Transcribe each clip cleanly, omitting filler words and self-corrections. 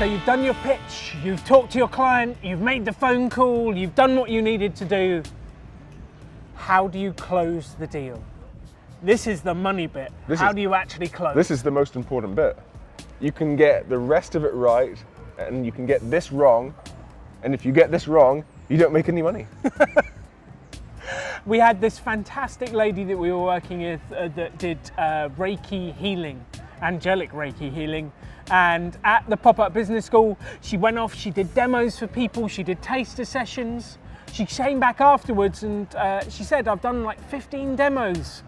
you've done your pitch, you've talked to your client, you've made the phone call, you've done what you needed to do. How do you close the deal? This is the money bit. How do you actually close? This is the most important bit. You can get the rest of it right, and you can get this wrong, and if you get this wrong, you don't make any money. We had this fantastic lady that we were working with that did Reiki healing, angelic Reiki healing. And at the PopUp Business School, she went off, she did demos for people, she did taster sessions. She came back afterwards and she said, I've done like 15 demos.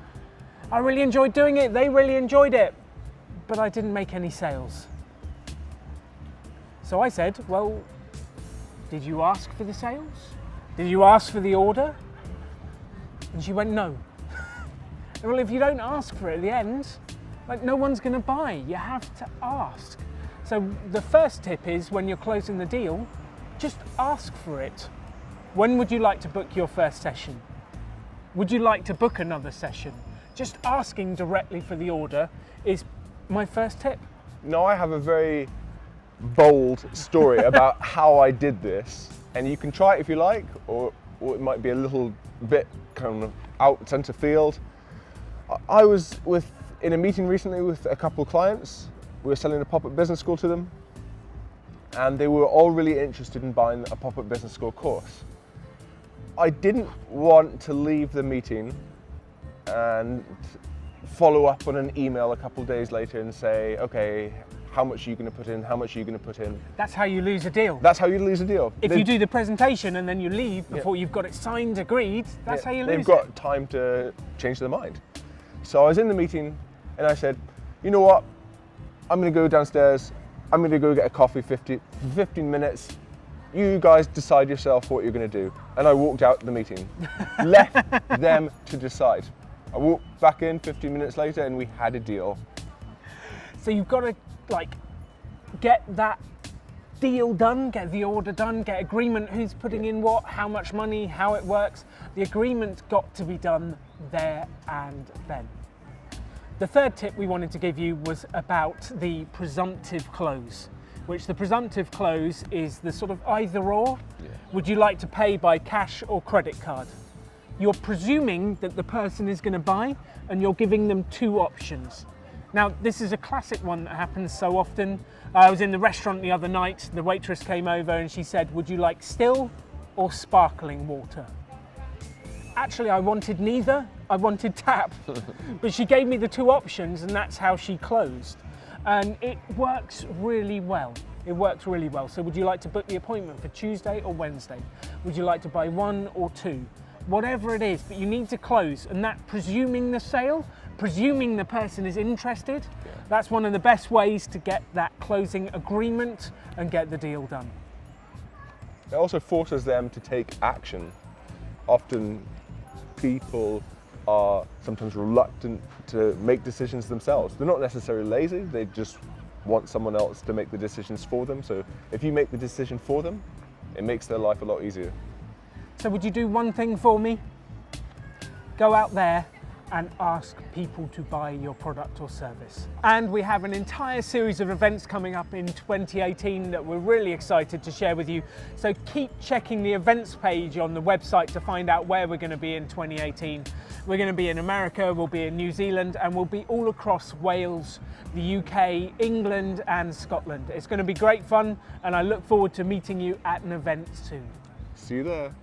I really enjoyed doing it, they really enjoyed it, but I didn't make any sales. So I said, well, did you ask for the sales? Did you ask for the order? And she went, no. Well, if you don't ask for it at the end, like, no one's going to buy. You have to ask. So the first tip is, when you're closing the deal, just ask for it. When would you like to book your first session? Would you like to book another session? Just asking directly for the order is my first tip. Now, I have a very bold story about how I did this, and you can try it if you like, or it might be a little bit kind of out center field. I was in a meeting recently with a couple of clients. We were selling a PopUp Business School to them, and they were all really interested in buying a PopUp Business School course. I didn't want to leave the meeting and follow up on an email a couple of days later and say, okay, how much are you going to put in? How much are you going to put in? That's how you lose a deal. That's how you lose a deal. If you do the presentation and then you leave before you've got it signed, agreed, that's how you lose it. They've got time to change their mind. So I was in the meeting and I said, you know what? I'm going to go downstairs. I'm going to go get a coffee for 15 minutes. You guys decide yourself what you're going to do. And I walked out the meeting, left them to decide. I walked back in 15 minutes later and we had a deal. So you've got to get that deal done, get the order done, get agreement, who's putting in what, how much money, how it works. The agreement's got to be done there and then. The third tip we wanted to give you was about the presumptive close, which the presumptive close is the sort of either or. Would you like to pay by cash or credit card? You're presuming that the person is going to buy and you're giving them two options. Now, this is a classic one that happens so often. I was in the restaurant the other night, the waitress came over and she said, would you like still or sparkling water? Actually, I wanted neither, I wanted tap. But she gave me the two options and that's how she closed. And it works really well. It works really well. So would you like to book the appointment for Tuesday or Wednesday? Would you like to buy one or two? Whatever it is, but you need to close, and that presuming the sale, presuming the person is interested, that's one of the best ways to get that closing agreement and get the deal done. It also forces them to take action. Often people are sometimes reluctant to make decisions themselves. They're not necessarily lazy, they just want someone else to make the decisions for them. So if you make the decision for them, it makes their life a lot easier. So would you do one thing for me? Go out there and ask people to buy your product or service. And we have an entire series of events coming up in 2018 that we're really excited to share with you. So keep checking the events page on the website to find out where we're going to be in 2018. We're going to be in America, we'll be in New Zealand, and we'll be all across Wales, the UK, England, and Scotland. It's going to be great fun, and I look forward to meeting you at an event soon. See you there.